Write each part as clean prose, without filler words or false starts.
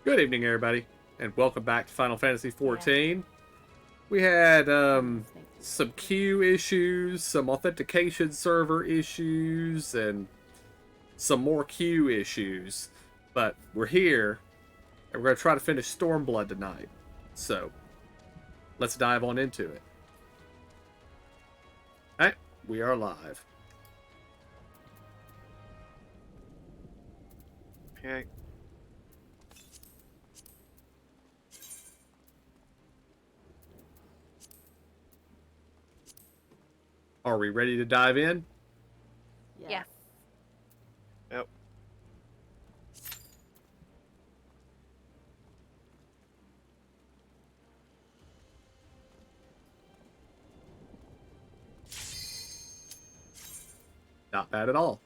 Good evening, everybody, and welcome back to Final Fantasy XIV. Yeah. We had some queue issues, some authentication server issues, and some more queue issues. But we're here, and we're going to try to finish Stormblood tonight. So, let's dive on into it. Alright, we are live. Okay. Are we ready to dive in? Yeah. Yep. Not bad at all.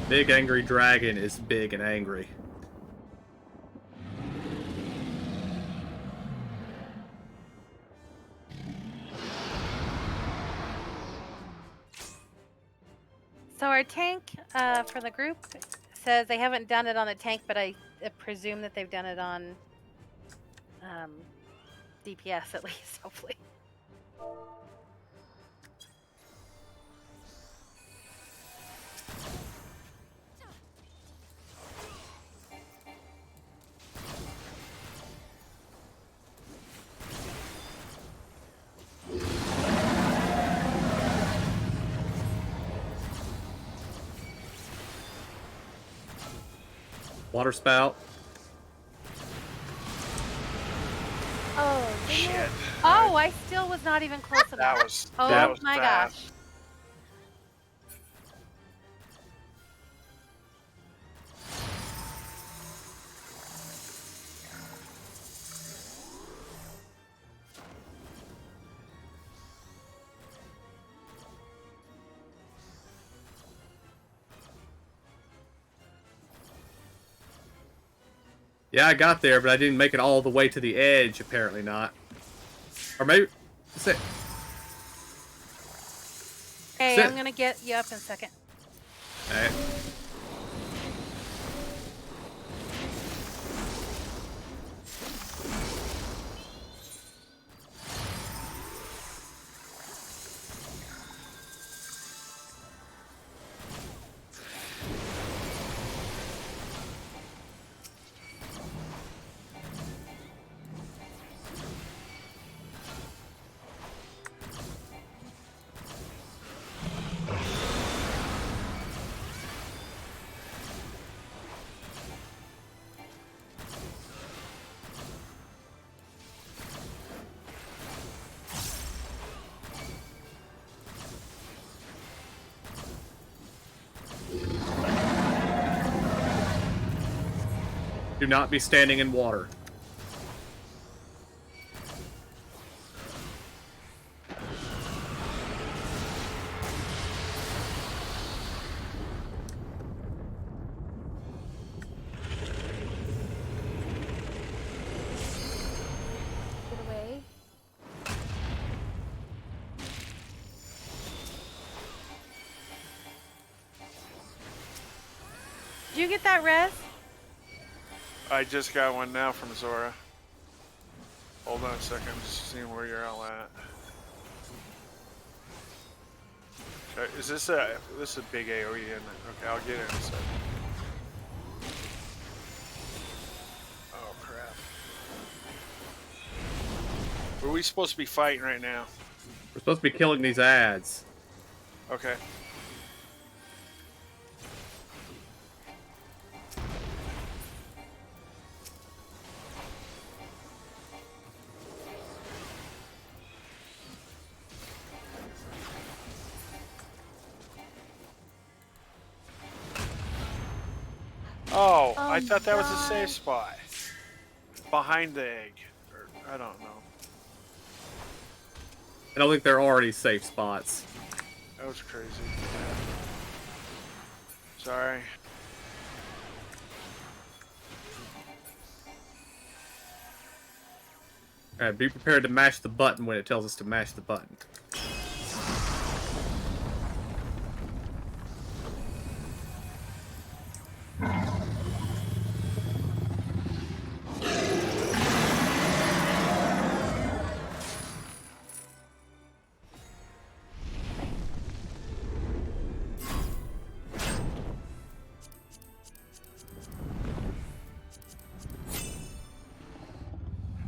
Big Angry Dragon is big and angry. So our tank for the group says they haven't done it on a tank, but I presume that they've done it on DPS at least, hopefully. Water spout. Oh, Shit. Oh, I still was not even close enough. That was. Oh that was my fast. gosh. Yeah, I got there, but I didn't make it all the way to the edge. Apparently not. Or maybe... Sit. Hey, Sit. I'm gonna get you up in a second. Alright. Do not be standing in water. Get away. Did you get that res? I just got one now from Zora. Hold on a second. I'm just seeing where you're all at. Okay, is this a big AoE in it? Okay, I'll get it in a second. Oh crap. Where are we supposed to be fighting right now? We're supposed to be killing these ads. Okay. Oh, Oh I my thought that was a God. safe spot. Behind the egg. Or, I don't know. I don't think there are any safe spots. That was crazy. Sorry. Alright, be prepared to mash the button when it tells us to mash the button.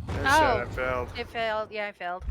They said Oh, I failed. it failed. Yeah, I failed.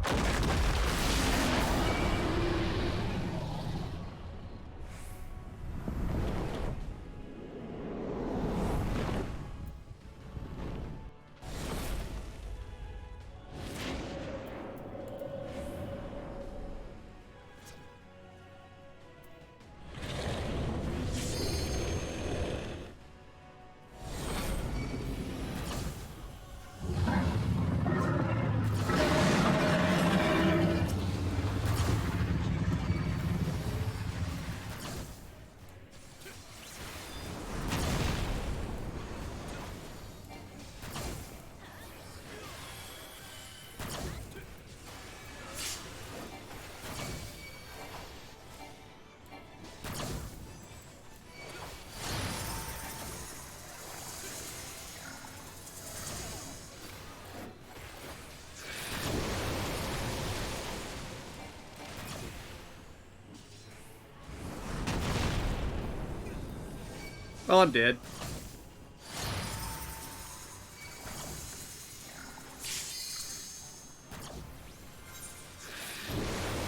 Well, I'm dead.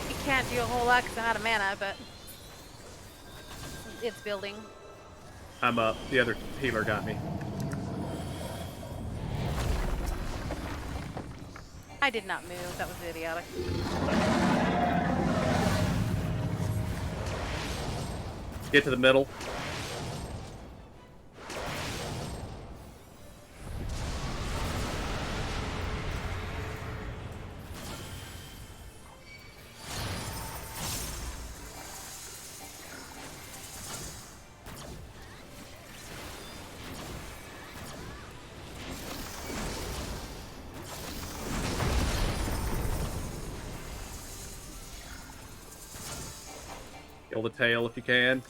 You can't do a whole lot because I'm out of mana, but it's building. I'm up. The other healer got me. I did not move. That was idiotic. Get to the middle. Kill the tail if you can.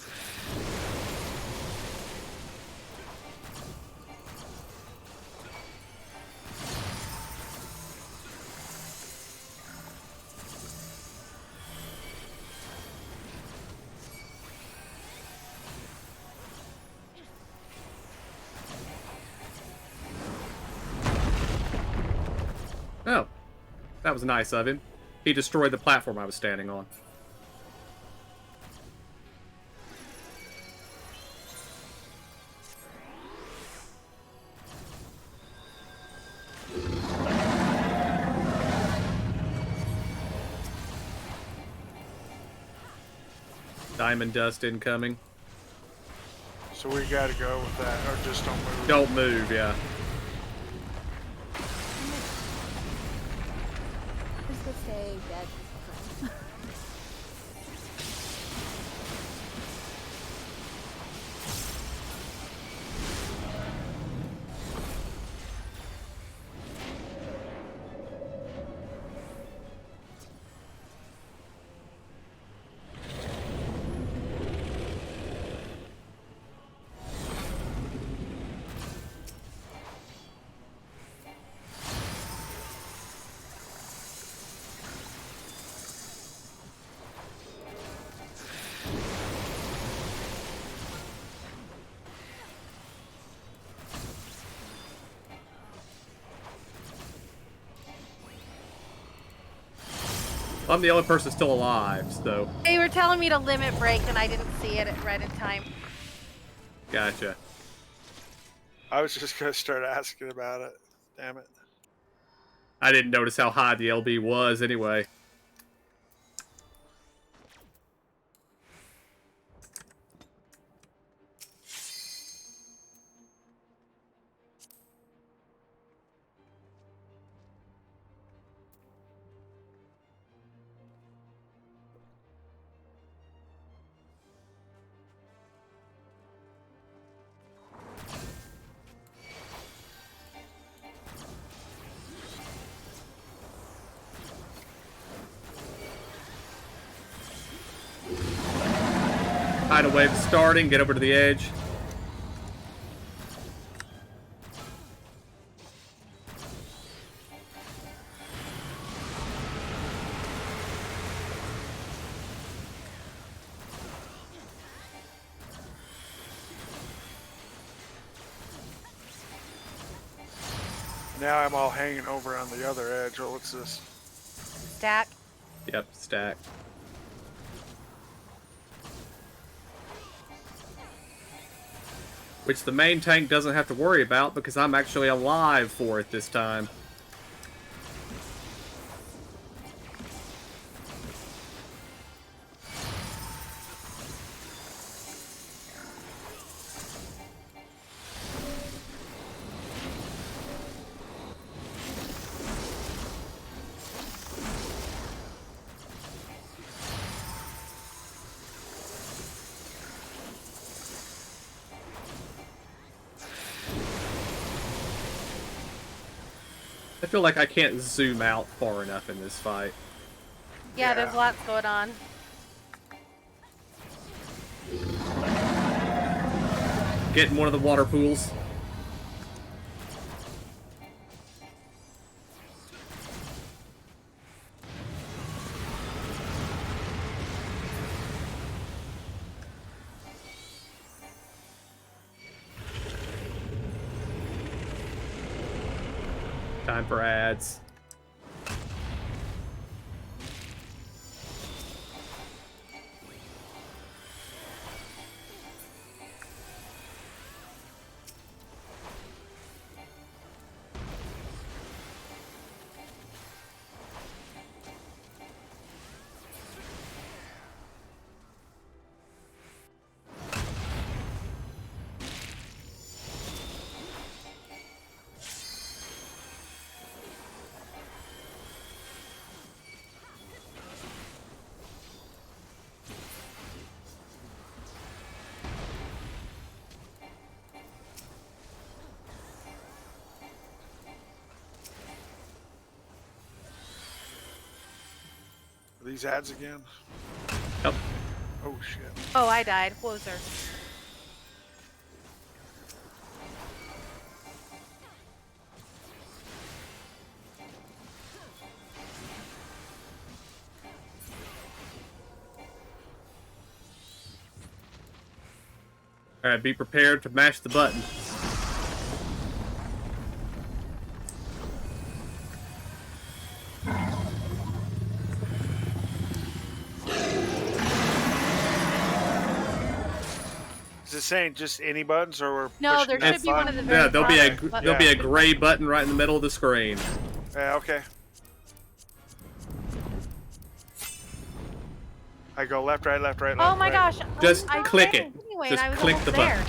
Oh, that was nice of him. He destroyed the platform I was standing on. Diamond dust incoming. So we gotta go with that, or just don't move. Don't move, yeah. Just to stay dead. I'm the only person still alive, so They were telling me to limit break, and I didn't see it right in time. gotcha. I was just gonna start asking about it. Damn it. I didn't notice how high the LB was anyway. Tidal wave starting. Get over to the edge. Now I'm all hanging over on the other edge. Oh, what's this? Stack. Yep, stack. Which the main tank doesn't have to worry about because I'm actually alive for it this time. I feel like I can't zoom out far enough in this fight. Yeah, there's lots going on. Get in one of the water pools. Time for ads. Are these ads again? Yep. Oh shit. Oh, I died. Closer. Alright, be prepared to mash the button. Is it saying just any buttons, or we're No, pushing there that should be one button? of the very Yeah, there'll be a bottom, but- there'll be a gray button right in the middle of the screen. Yeah, okay. I go left, right, left, right, left. Oh my right. gosh. Just I click did it. Anyway, Just and I was click almost the button. there.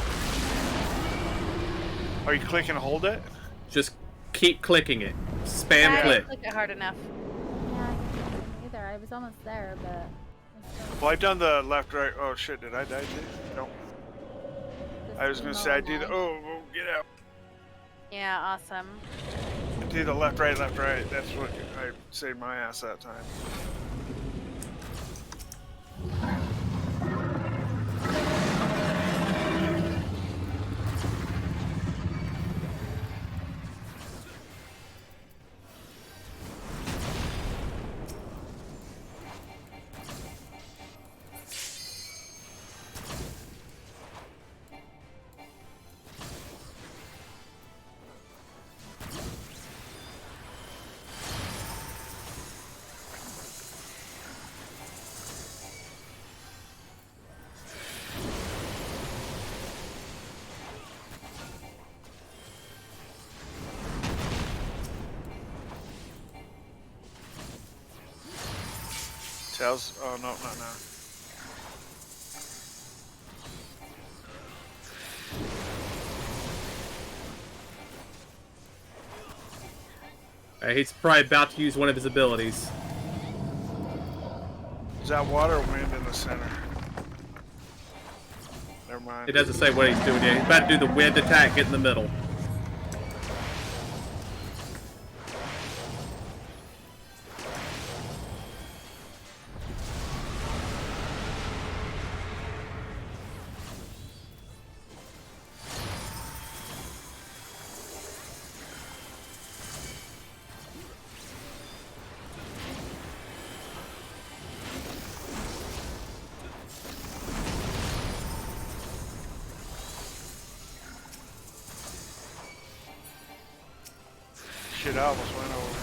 Are you clicking and hold it? Just keep clicking it. I Spam didn't click. click it hard enough. Yeah, I didn't either. I was almost there, but I still Well, I've done the left, right. Oh shit, did I die too? No. just I was gonna emo say I do the. line. Oh, get out. Yeah, awesome. Do the left, right, left, right. That's what I saved my ass that time. Tells. Oh no, not now. He's probably about to use one of his abilities. Is that water or wind in the center? Never mind. It doesn't say what he's doing yet. He's about to do the wind attack, get in the middle. Shit, I almost went over.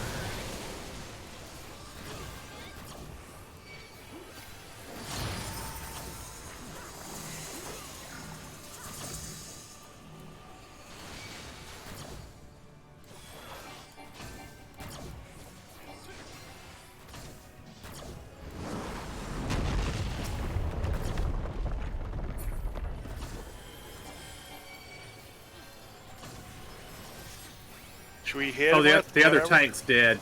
Should we hit Oh, him with the other whatever? tank's dead.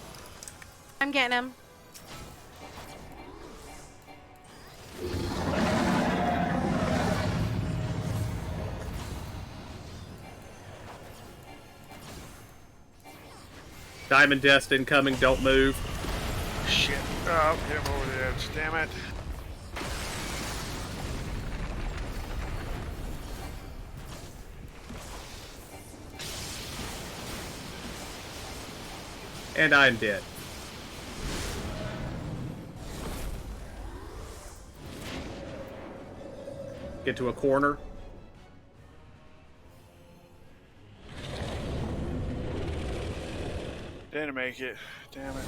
I'm getting him. Diamond Dust incoming, don't move. Shit. Oh, hit him over the edge. Damn it. And I'm dead. Get to a corner. Didn't make it. Damn it.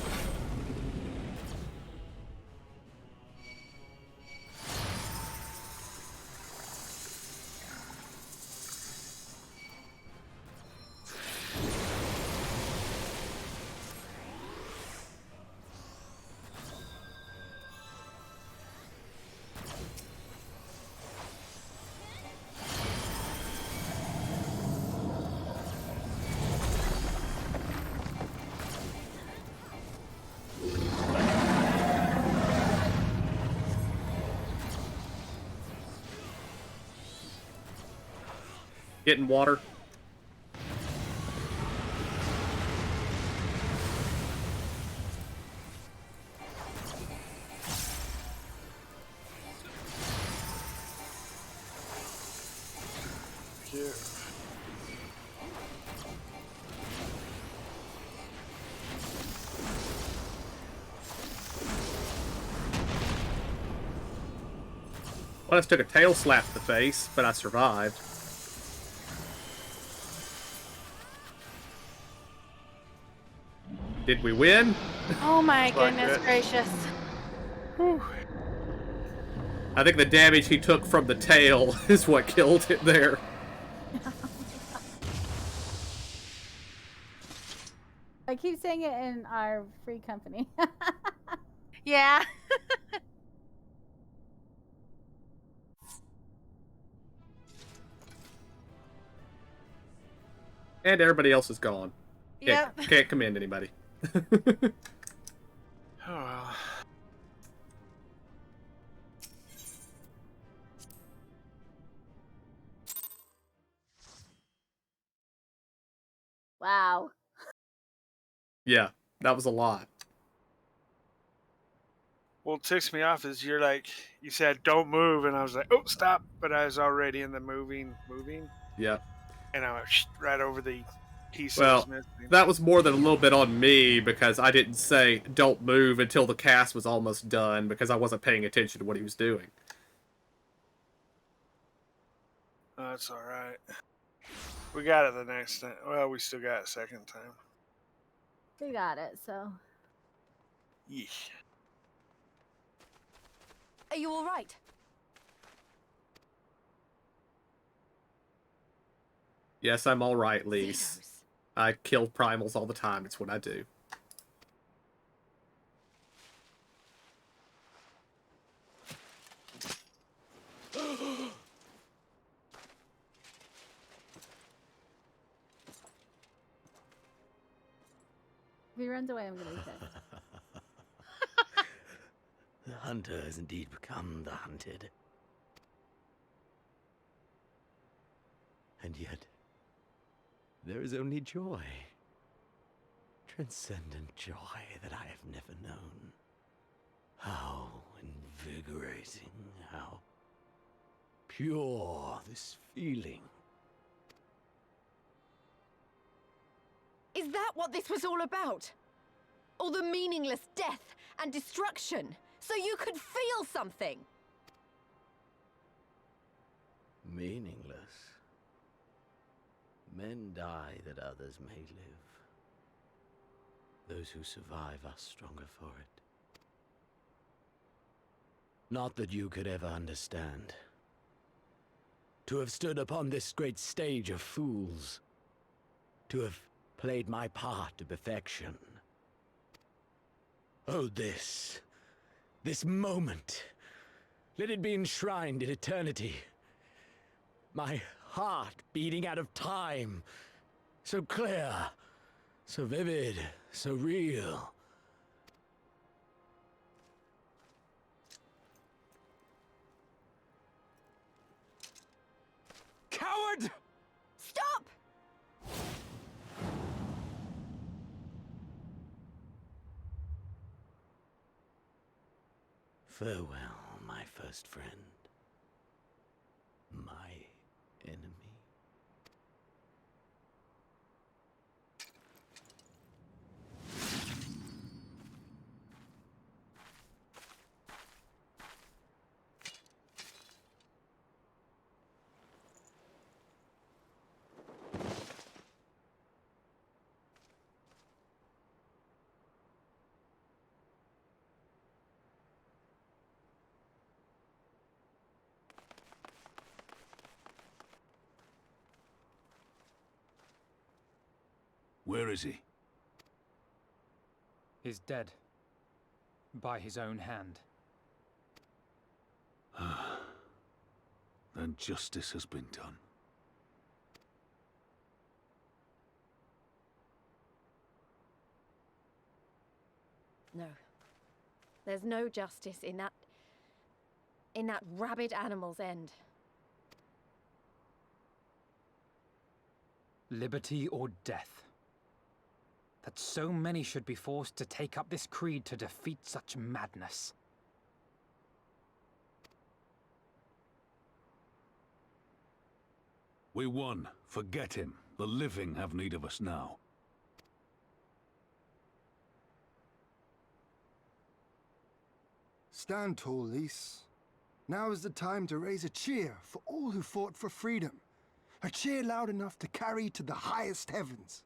Getting water. Yeah. Well, I just took a tail slap to the face, but I survived. Did we win? Oh my Looks like goodness it. gracious. I think the damage he took from the tail is what killed it there. I keep saying it in our free company. Yeah. And everybody else is gone. Yep. Can't commend anybody. Oh well. Wow. Yeah, that was a lot. What ticks me off is you're like, you said don't move, and I was like, oh, stop. But I was already in the moving, Yeah. and I went right over the piece that was Well, missing. that was more than a little bit on me because I didn't say don't move until the cast was almost done because I wasn't paying attention to what he was doing. Oh, that's all right. We got it the next time. Well, we still got it second time. We got it, so. Yeah. Are you all right? Yes, I'm alright, Lise. Zeros. I kill primals all the time. It's what I do. If he runs away, I'm gonna be pissed. The hunter has indeed become the hunted. And yet, there is only joy. Transcendent joy that I have never known. How invigorating, how pure this feeling. Is that what this was all about? All the meaningless death and destruction, so you could feel something? Meaningless. Men die that others may live. Those who survive are stronger for it. Not that you could ever understand. To have stood upon this great stage of fools. To have played my part to perfection. Oh, this moment. Let it be enshrined in eternity. My heart beating out of time. So clear, so vivid, so real. Coward! Stop! Farewell, my first friend. My enemy. Where is he? He's dead. By his own hand. Then justice has been done. No. There's no justice in that rabid animal's end. Liberty or death. That so many should be forced to take up this creed to defeat such madness. We won. Forget him. The living have need of us now. Stand tall, Lys. Now is the time to raise a cheer for all who fought for freedom. A cheer loud enough to carry to the highest heavens.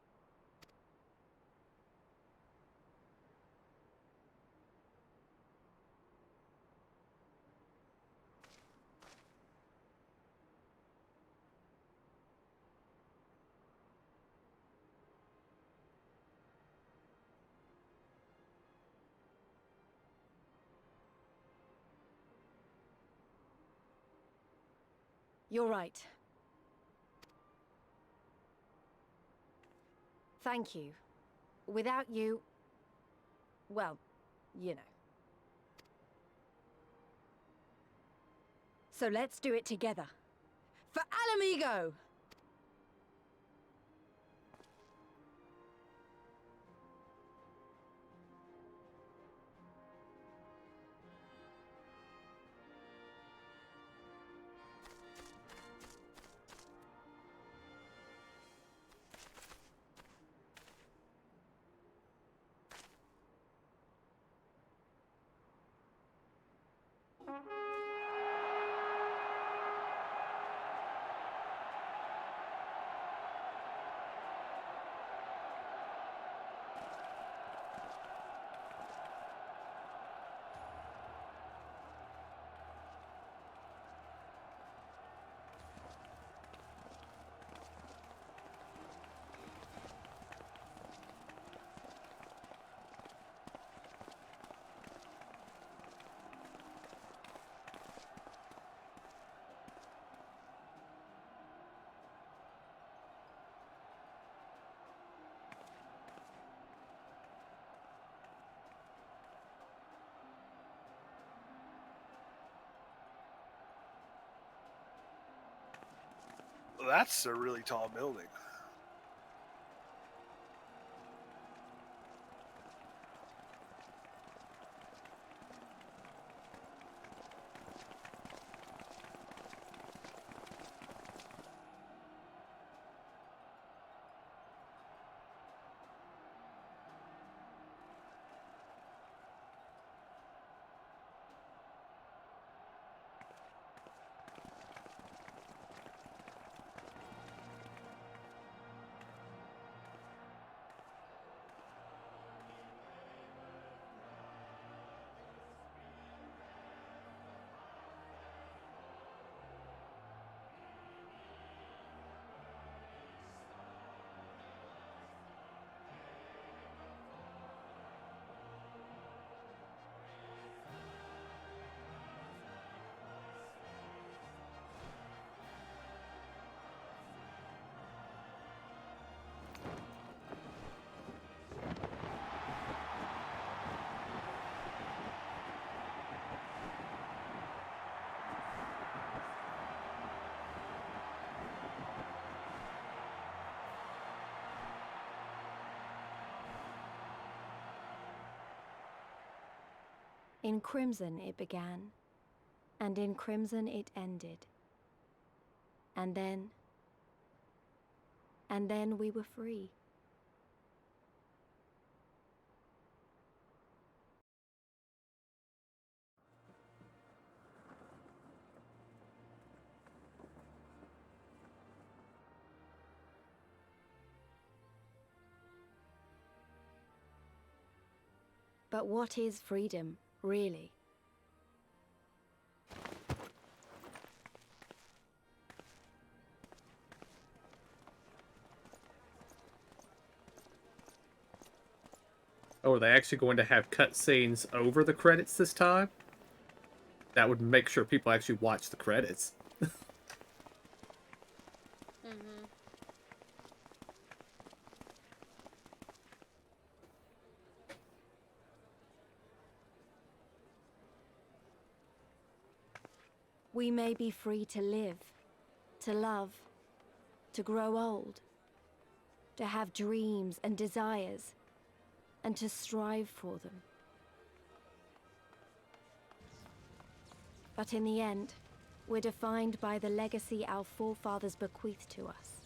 You're right. Thank you. Without you... well, you know. So let's do it together. For Alamigo! Well, that's a really tall building. In crimson it began, and in crimson it ended. And then we were free. But what is freedom, really? Oh, are they actually going to have cutscenes over the credits this time? That would make sure people actually watch the credits. Mm-hmm. We may be free to live, to love, to grow old, to have dreams and desires, and to strive for them. But in the end, we're defined by the legacy our forefathers bequeathed to us.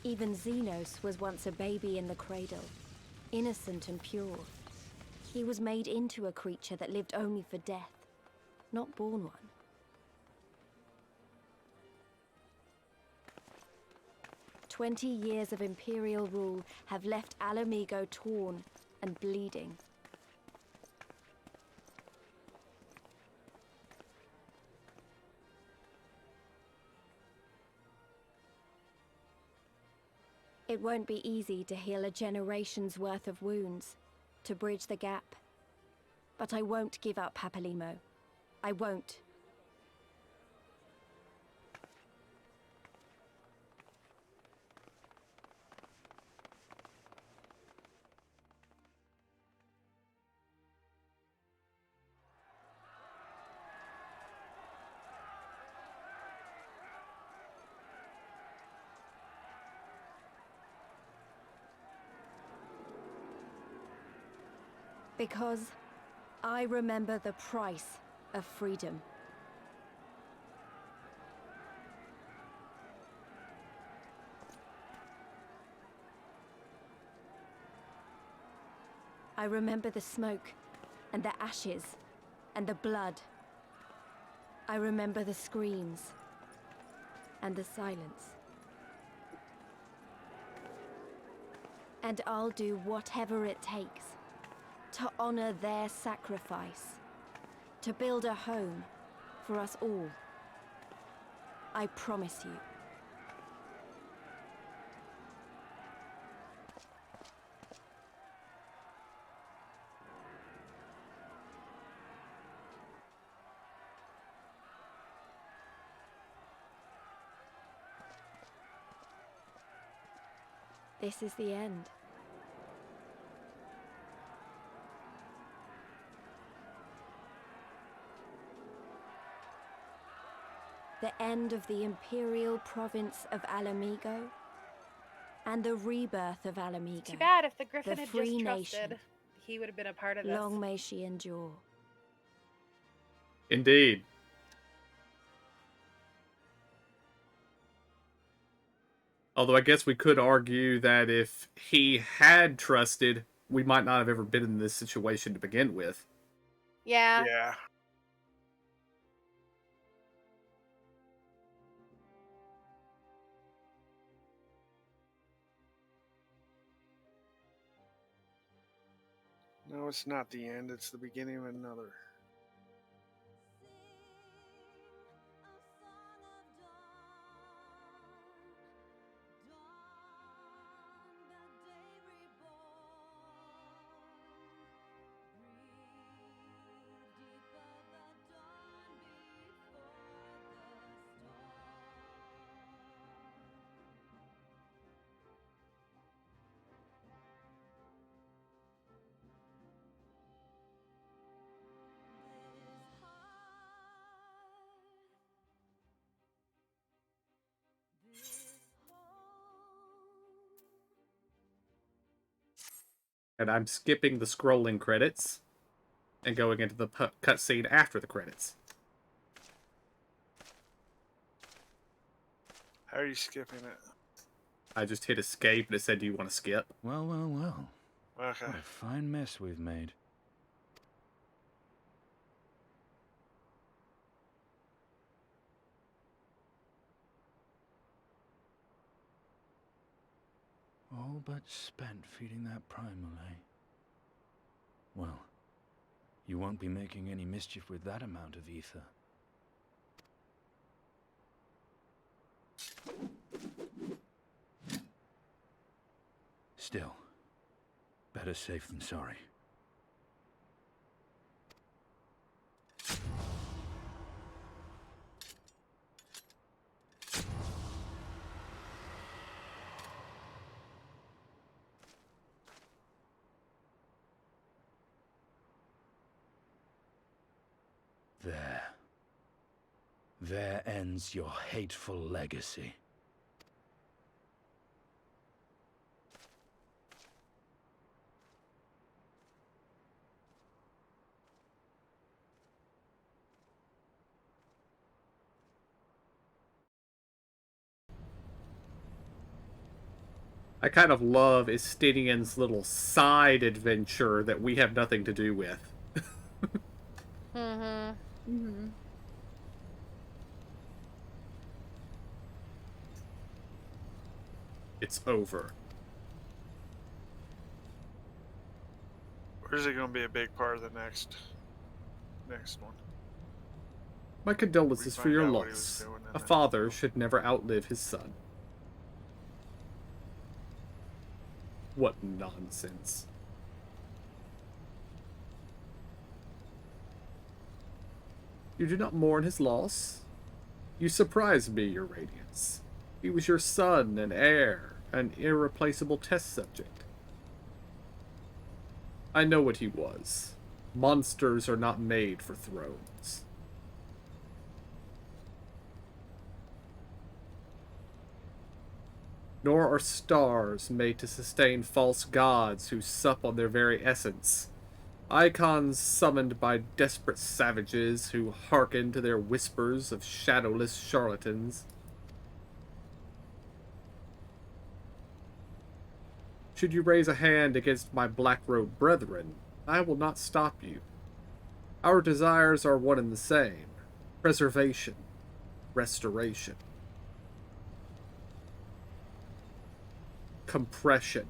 Even Xenos was once a baby in the cradle, innocent and pure. He was made into a creature that lived only for death, not born one. "20 years of Imperial rule have left Alamigo torn and bleeding. It won't be easy to heal a generation's worth of wounds, to bridge the gap. But I won't give up, Papalimo. I won't. Because I remember the price of freedom. I remember the smoke, and the ashes, and the blood. I remember the screams, and the silence. And I'll do whatever it takes to honor their sacrifice, to build a home for us all. I promise you. This is the end. The end of the Imperial province of Alamigo, and the rebirth of Alamigo. Too bad if the Griffin the had free just nation. trusted, he would have been a part of this. Long may she endure. Indeed. Although I guess we could argue that if he had trusted, we might not have ever been in this situation to begin with. Yeah. Yeah. No, it's not the end. It's the beginning of another. And I'm skipping the scrolling credits and going into the cutscene after the credits. How are you skipping it? I just hit escape and it said, "Do you want to skip?" Well, well, well. Okay. What a fine mess we've made. All but spent feeding that primal, eh? Well, you won't be making any mischief with that amount of ether. Still, better safe than sorry. There. There ends your hateful legacy. I kind of love Estinian's little side adventure that we have nothing to do with. Mm-hmm. Mm-hmm. It's over. Or is it going to be a big part of the next one? My condolences for find your out what he was loss. doing and A then- father should never outlive his son. What nonsense. You do not mourn his loss? You surprise me, your radiance. He was your son and heir, an irreplaceable test subject. I know what he was. Monsters are not made for thrones. Nor are stars made to sustain false gods who sup on their very essence. Icons summoned by desperate savages who hearken to their whispers of shadowless charlatans. Should you raise a hand against my black-robed brethren, I will not stop you. Our desires are one and the same: preservation, restoration, compression,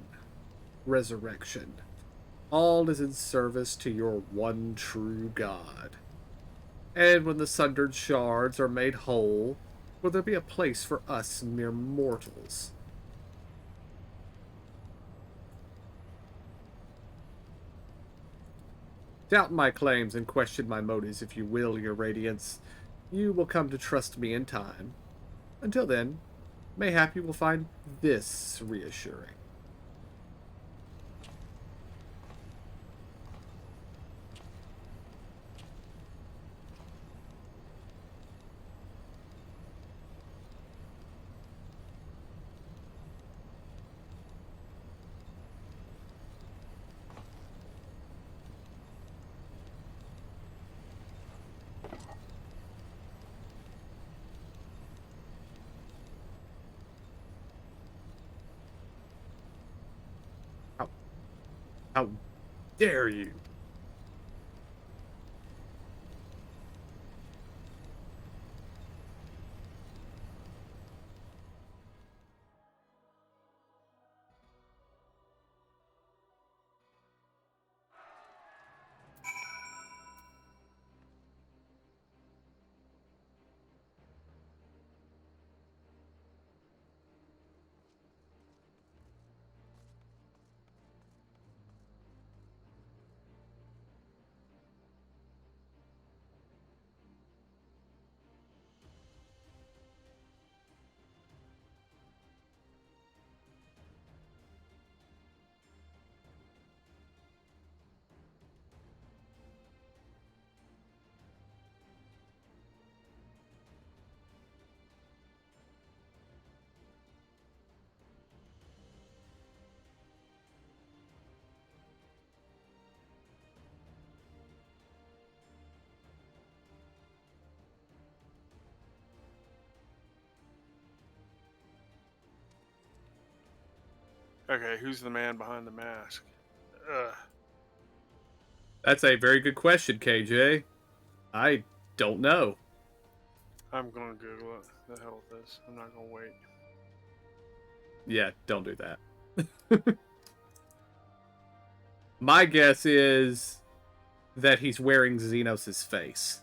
resurrection. All is in service to your one true God. And when the sundered shards are made whole, will there be a place for us mere mortals? Doubt my claims and question my motives if you will, your radiance. You will come to trust me in time. Until then, mayhap you will find this reassuring. How dare you? Okay, who's the man behind the mask? Ugh. That's a very good question, KJ. I don't know. I'm gonna Google it. The hell with this. I'm not gonna wait. Yeah, don't do that. My guess is that he's wearing Xenos' face.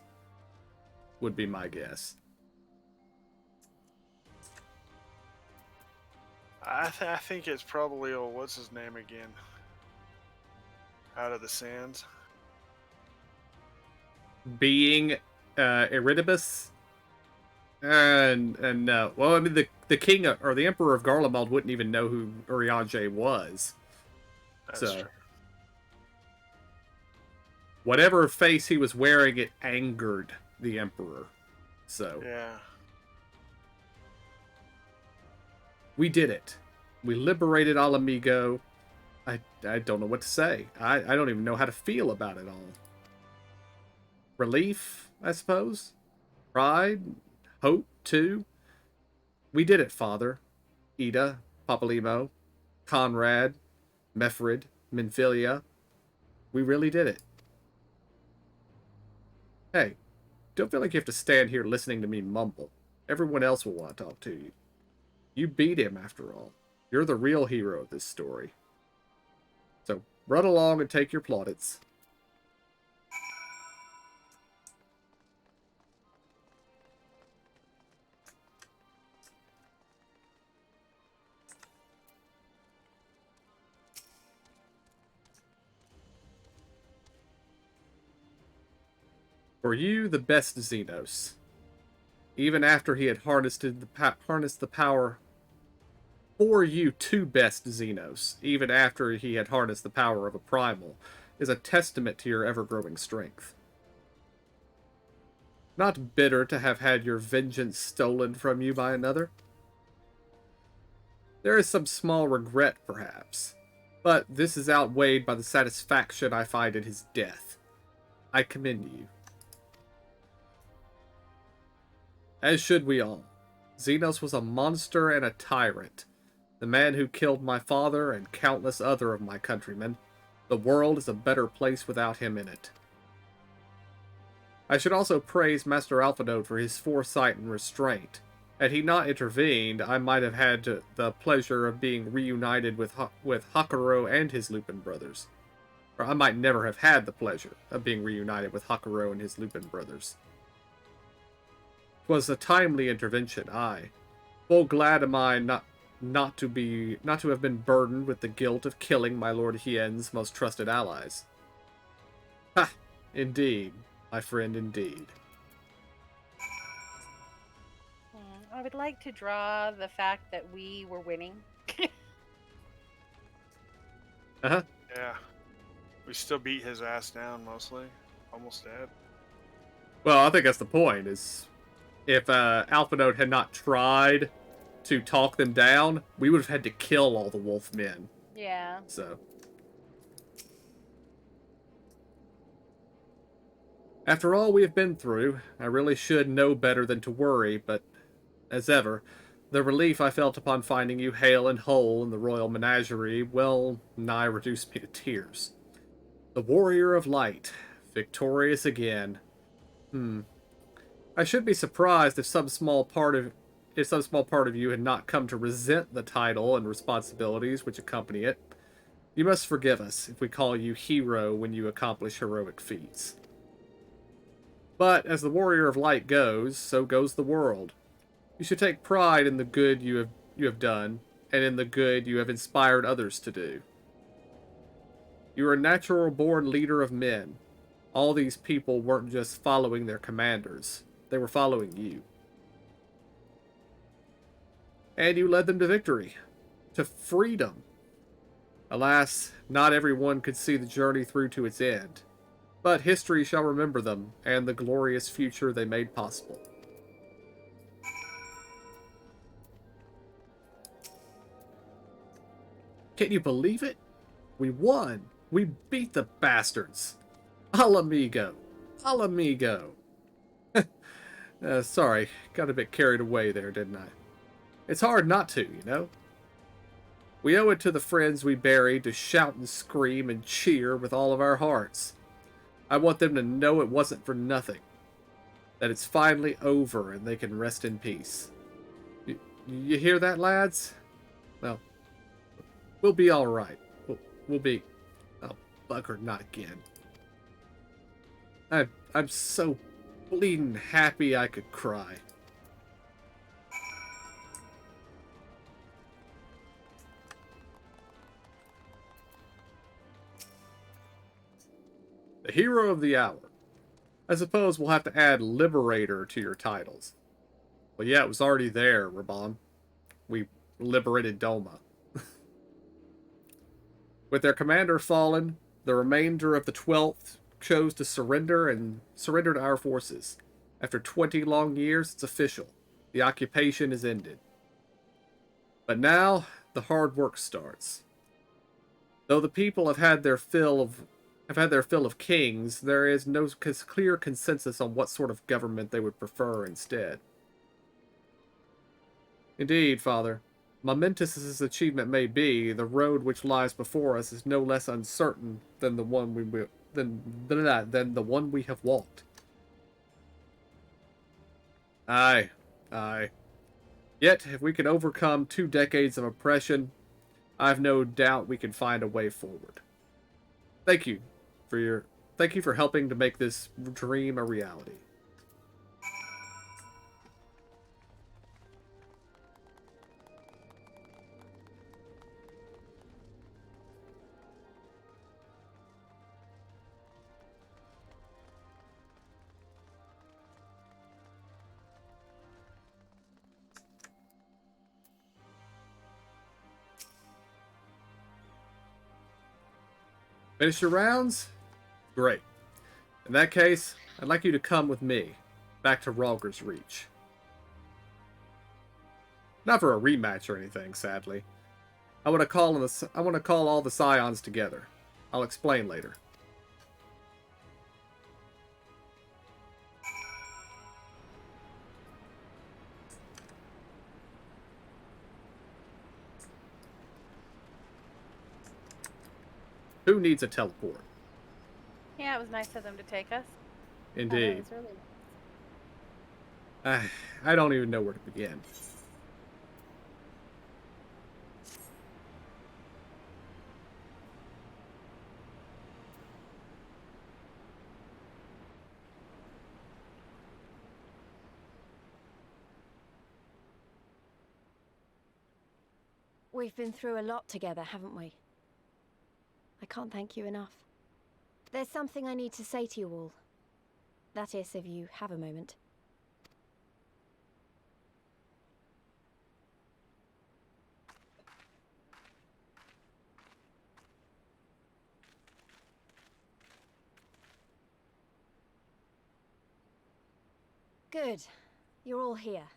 Would be my guess. I think it's probably old. What's his name again? Out of the Sands. Being Eridibus. And no. Well, I mean, the king or the emperor of Garlemald wouldn't even know who Urianger was. That's So, true. whatever face he was wearing, it angered the emperor. So, Yeah. we did it. We liberated Alamigo. I don't know what to say. I don't even know how to feel about it all. Relief, I suppose. Pride. Hope, too. We did it, Father. Ida, Papalimo, Conrad, Mefrid, Minfilia. We really did it. Hey, don't feel like you have to stand here listening to me mumble. Everyone else will want to talk to you. You beat him, after all. You're the real hero of this story. So, run along and take your plaudits. For you, the best Xenos. Even after he had harnessed the power. For you, two best Xenos, even after he had harnessed the power of a primal, is a testament to your ever-growing strength. Not bitter to have had your vengeance stolen from you by another. There is some small regret, perhaps, but this is outweighed by the satisfaction I find in his death. I commend you. As should we all. Xenos was a monster and a tyrant. The man who killed my father and countless other of my countrymen. The world is a better place without him in it. I should also praise Master Alphanode for his foresight and restraint. Had he not intervened, I might have had the pleasure of being reunited with Hakuro and his Lupin brothers. Or I might never have had the pleasure of being reunited with Hakuro and his Lupin brothers. 'Twas a timely intervention, aye. Full glad am I not to have been burdened with the guilt of killing my Lord Hien's most trusted allies. Ha! Indeed, my friend, indeed. I would like to draw the fact that we were winning. Uh-huh. Yeah. We still beat his ass down mostly. Almost dead. Well, I think that's the point, is if Alphanode had not tried to talk them down, we would have had to kill all the wolf men. Yeah. So. After all we have been through, I really should know better than to worry, but as ever, the relief I felt upon finding you hale and whole in the royal menagerie well nigh reduced me to tears. The warrior of light, victorious again. I should be surprised if some small part of you had not come to resent the title and responsibilities which accompany it. You must forgive us if we call you hero when you accomplish heroic feats. But as the warrior of light goes, so goes the world. You should take pride in the good you have done, and in the good you have inspired others to do. You are a natural-born leader of men. All these people weren't just following their commanders. They were following you. And you led them to victory. To freedom. Alas, not everyone could see the journey through to its end. But history shall remember them, and the glorious future they made possible. Can you believe it? We won! We beat the bastards! Alamigo! Alamigo! Sorry, got a bit carried away there, didn't I? It's hard not to, you know? We owe it to the friends we buried to shout and scream and cheer with all of our hearts. I want them to know it wasn't for nothing. That it's finally over and they can rest in peace. You hear that, lads? Well, we'll be alright. We'll be... Oh, bugger, not again. I'm so bleeding happy I could cry. The hero of the hour. I suppose we'll have to add Liberator to your titles. Well, yeah, it was already there, Raban. We liberated Doma. With their commander fallen, the remainder of the 12th chose to surrender to our forces. After 20 long years, it's official. The occupation is ended. But now, the hard work starts. Though the people have had their fill of kings, there is no clear consensus on what sort of government they would prefer instead. Indeed, Father, momentous as this achievement may be, the road which lies before us is no less uncertain than the one we have walked. Aye. Yet, if we can overcome 2 decades of oppression, I've no doubt we can find a way forward. Thank you for helping to make this dream a reality. Finish your rounds? Great. In that case, I'd like you to come with me, back to Ralger's Reach. Not for a rematch or anything, sadly. I want to call all the Scions together. I'll explain later. Who needs a teleport? Yeah, it was nice of them to take us. Indeed. That was really I don't even know where to begin. We've been through a lot together, haven't we? I can't thank you enough. There's something I need to say to you all. That is, if you have a moment. Good. You're all here.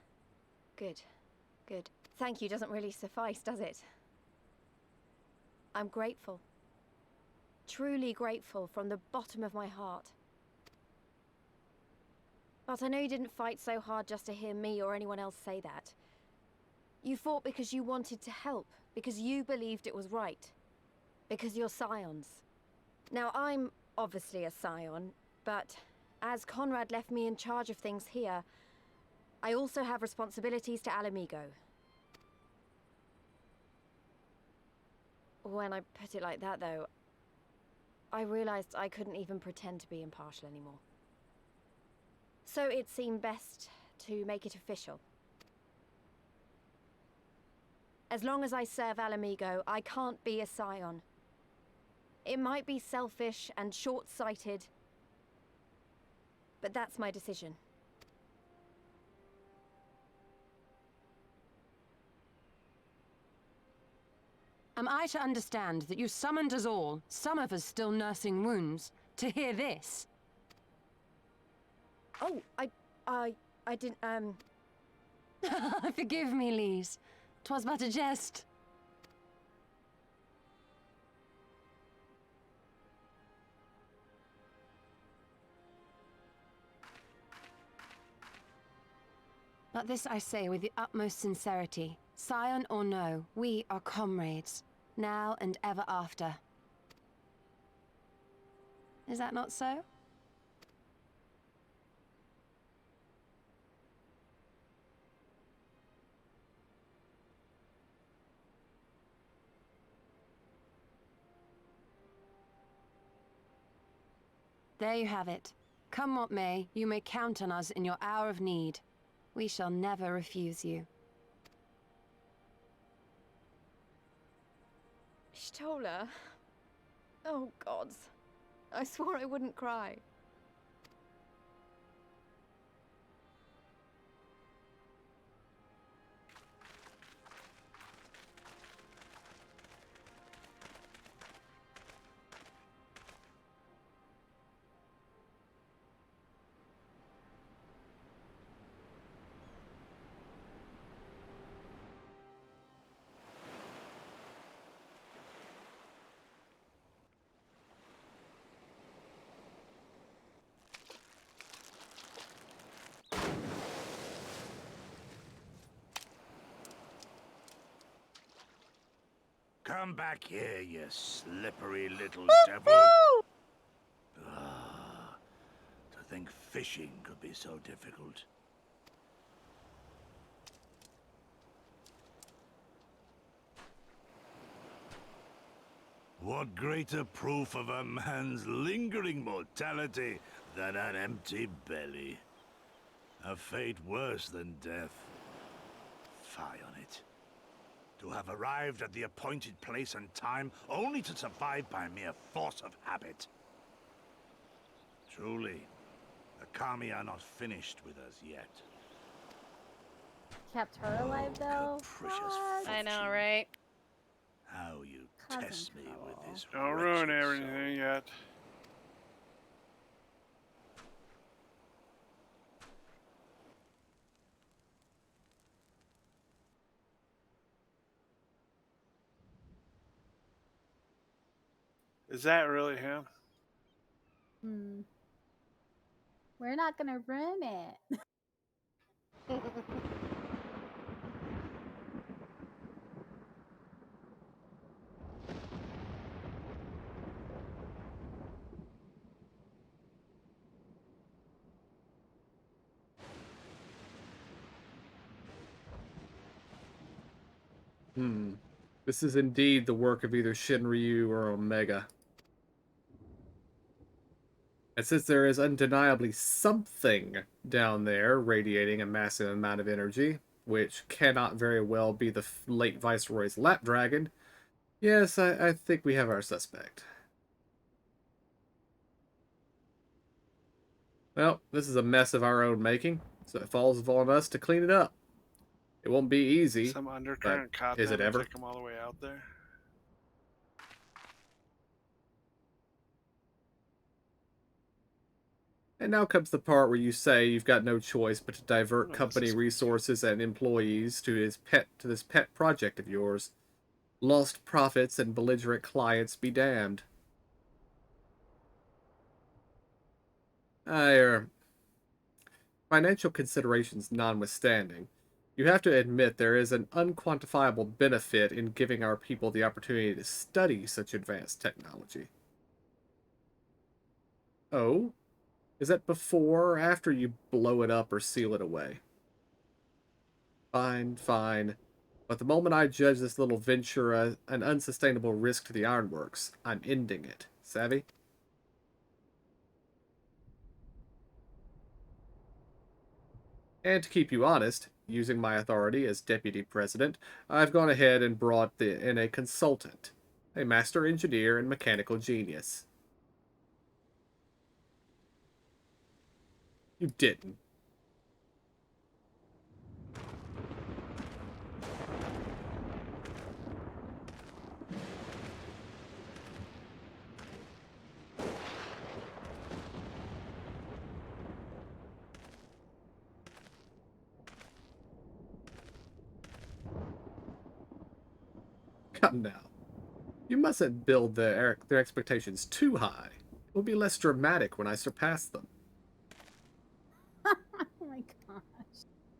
Good. Good. Thank you doesn't really suffice, does it? I'm grateful. Truly grateful from the bottom of my heart. But I know you didn't fight so hard just to hear me or anyone else say that. You fought because you wanted to help, because you believed it was right. Because you're Scions. Now, I'm obviously a Scion, but as Conrad left me in charge of things here, I also have responsibilities to Alamigo. When I put it like that, though, I realized I couldn't even pretend to be impartial anymore. So it seemed best to make it official. As long as I serve Alamigo, I can't be a Scion. It might be selfish and short-sighted, but that's my decision. Am I to understand that you summoned us all, some of us still nursing wounds, to hear this? Oh, I didn't, Forgive me, Lise. 'Twas but a jest. But this I say with the utmost sincerity. Scion or no, we are comrades, now and ever after. Is that not so? There you have it. Come what may, you may count on us in your hour of need. We shall never refuse you. Stola. Oh, gods. I swore I wouldn't cry. Come back here, you slippery little devil. Ah, to think fishing could be so difficult. What greater proof of a man's lingering mortality than an empty belly? A fate worse than death. Fie on it. To have arrived at the appointed place and time only to survive by mere force of habit. Truly, the Kami are not finished with us yet. Kept her alive though. Capricious What? I know, fortune. right? How you Cousin test me with trouble. this Don't ruin wretched everything yet. Is that really him? Hmm. We're not gonna ruin it. This is indeed the work of either Shinryu or Omega. And since there is undeniably something down there radiating a massive amount of energy, which cannot very well be the late Viceroy's Lapdragon, yes, I think we have our suspect. Well, this is a mess of our own making, so it falls upon us to clean it up. It won't be easy, Some but undercurrent caught is them it and ever? took them all the way out there. And now comes the part where you say you've got no choice but to divert Oh, this company is- resources and employees to this pet project of yours. Lost profits and belligerent clients be damned. Financial considerations notwithstanding, you have to admit there is an unquantifiable benefit in giving our people the opportunity to study such advanced technology. Oh? Is that before or after you blow it up or seal it away? Fine, fine. But the moment I judge this little venture an unsustainable risk to the ironworks, I'm ending it. Savvy? And to keep you honest, using my authority as deputy president, I've gone ahead and brought in a consultant, a master engineer and mechanical genius. You didn't. Come now. You mustn't build their expectations too high. It will be less dramatic when I surpass them. Oh my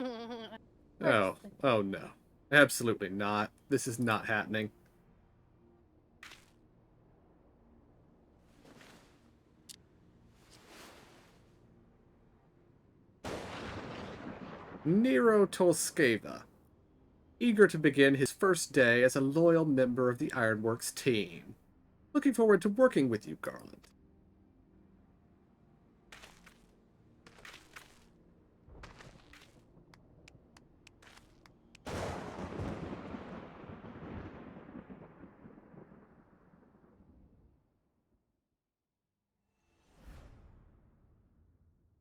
gosh. Oh no. Absolutely not. This is not happening. Nero Tolskeva, eager to begin his first day as a loyal member of the Ironworks team. Looking forward to working with you, Garland.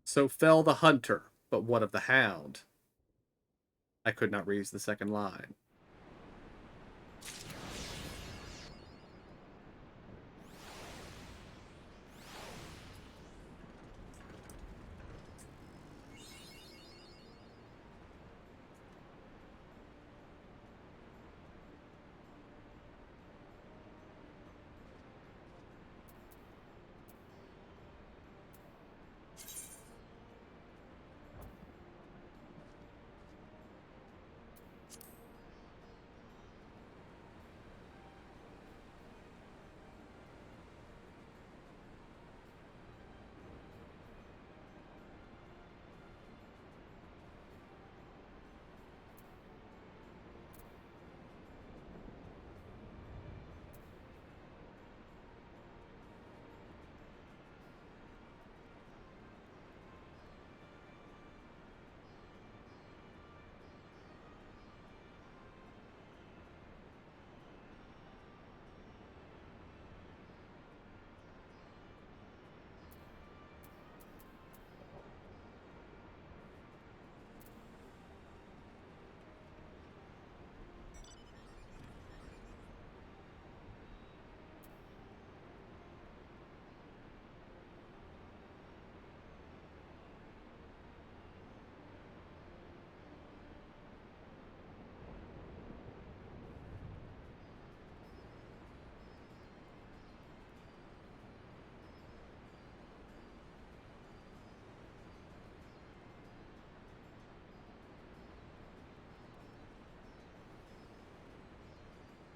So fell the hunter, but what of the hound? I could not read the second line.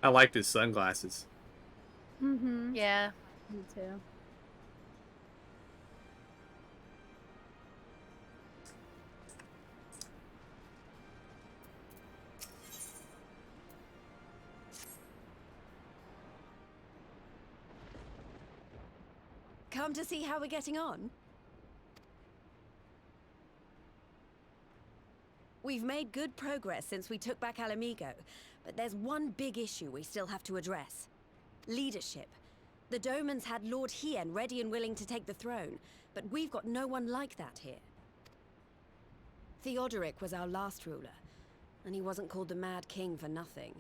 I liked his sunglasses. Mm-hmm. Yeah. Me too. Come to see how we're getting on? We've made good progress since we took back Alamigo, but there's one big issue we still have to address. Leadership. The Domans had Lord Hien ready and willing to take the throne, but we've got no one like that here. Theodoric was our last ruler, and he wasn't called the Mad King for nothing.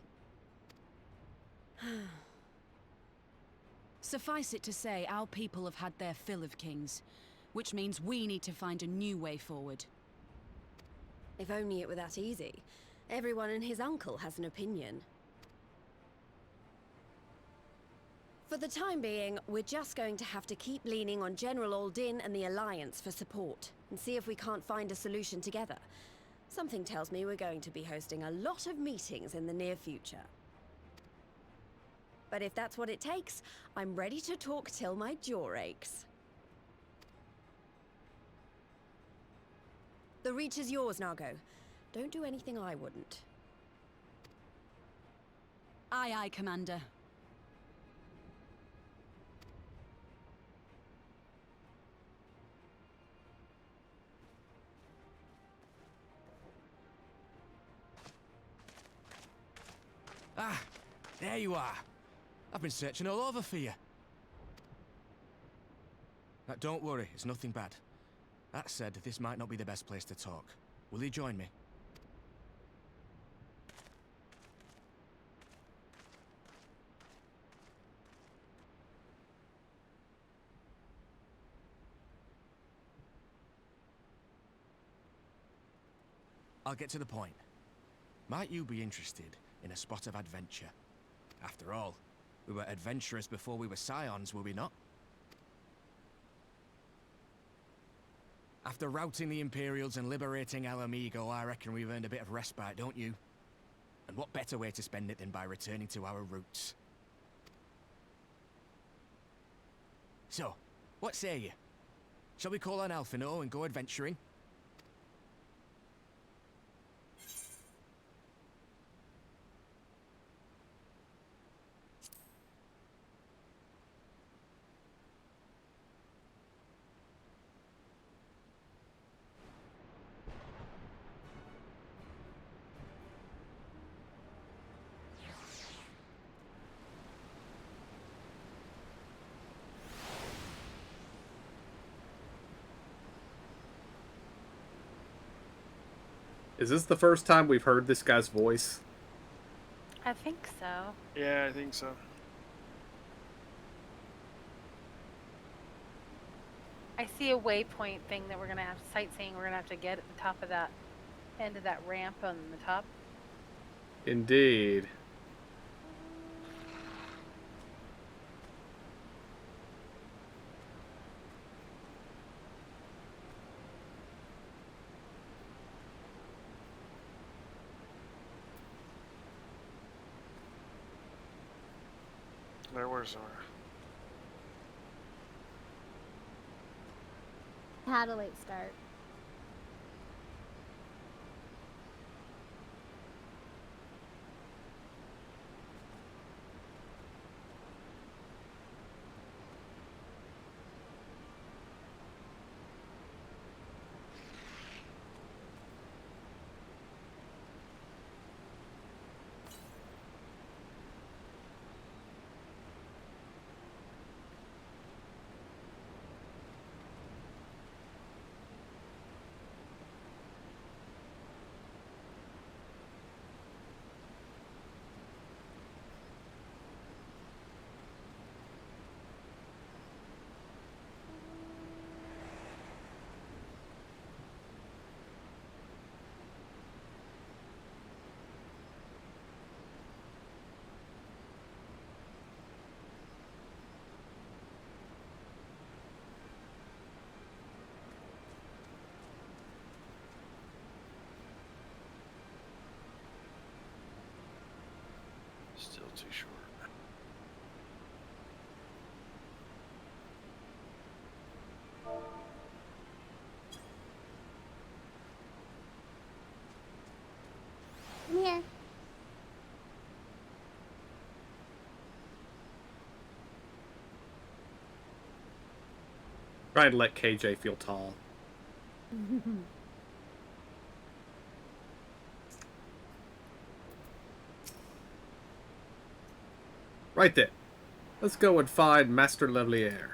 Suffice it to say, our people have had their fill of kings, which means we need to find a new way forward. If only it were that easy. Everyone and his uncle has an opinion. For the time being, we're just going to have to keep leaning on General Aldin and the Alliance for support, and see if we can't find a solution together. Something tells me we're going to be hosting a lot of meetings in the near future. But if that's what it takes, I'm ready to talk till my jaw aches. The Reach is yours, Nago. Don't do anything I wouldn't. Aye, aye, Commander. Ah, there you are. I've been searching all over for you. Now, don't worry, it's nothing bad. That said, this might not be the best place to talk. Will you join me? I'll get to the point. Might you be interested in a spot of adventure? After all, we were adventurers before we were scions, were we not? After routing the Imperials and liberating Alamigo, I reckon we've earned a bit of respite, don't you? And what better way to spend it than by returning to our roots? So, what say you? Shall we call on Alphino and go adventuring? Is this the first time we've heard this guy's voice? I think so. Yeah, I think so. I see a waypoint thing that we're gonna have sightseeing. We're gonna have to get at the top of that end of that ramp on the top. Indeed. There was Zora. Had a late start. Still too short. Come here. Trying to let KJ feel tall. Right then. Let's go and find Master Levlier.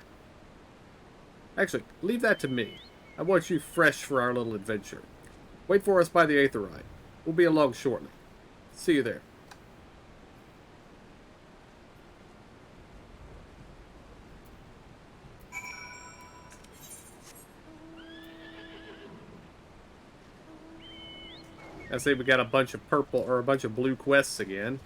Actually, leave that to me. I want you fresh for our little adventure. Wait for us by the Aetherite. We'll be along shortly. See you there. I say we got a bunch of purple or a bunch of blue quests again.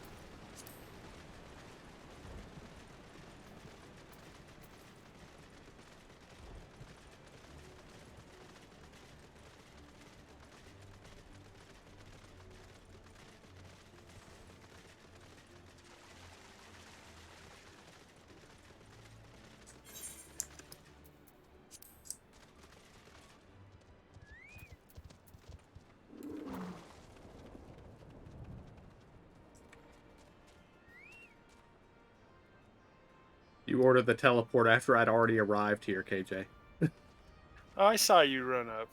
You ordered the teleport after I'd already arrived here, KJ. Oh, I saw you run up.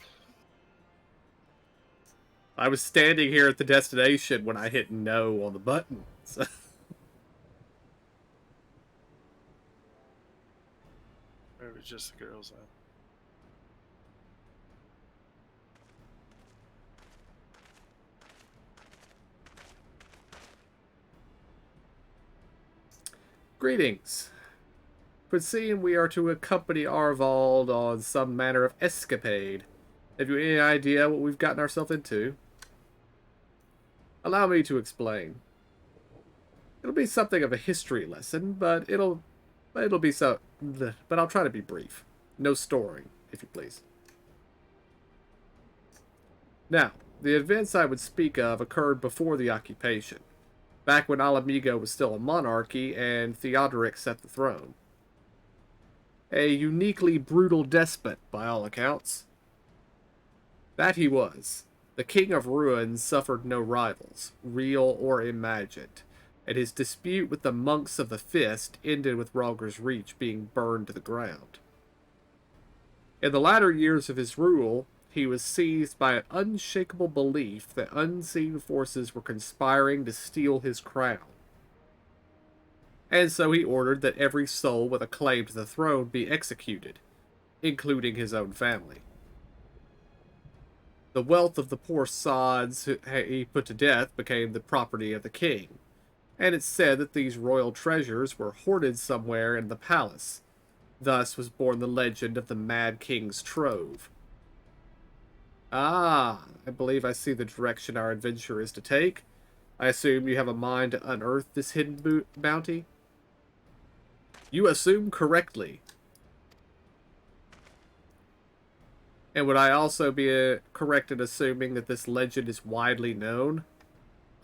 I was standing here at the destination when I hit no on the button. So. It was just the girls then. Greetings. But seeing we are to accompany Arvald on some manner of escapade, have you any idea what we've gotten ourselves into? Allow me to explain. It'll be something of a history lesson, but it'll be so. But I'll try to be brief. No storing, if you please. Now, the events I would speak of occurred before the occupation, back when Alamigo was still a monarchy and Theodoric set the throne. A uniquely brutal despot, by all accounts. That he was. The King of Ruins suffered no rivals, real or imagined, and his dispute with the monks of the Fist ended with Rhalgr's Reach being burned to the ground. In the latter years of his rule, he was seized by an unshakable belief that unseen forces were conspiring to steal his crown. And so he ordered that every soul with a claim to the throne be executed, including his own family. The wealth of the poor sods he put to death became the property of the king, and it's said that these royal treasures were hoarded somewhere in the palace. Thus was born the legend of the Mad King's Trove. Ah, I believe I see the direction our adventure is to take. I assume you have a mind to unearth this hidden bounty? You assume correctly. And would I also be correct in assuming that this legend is widely known?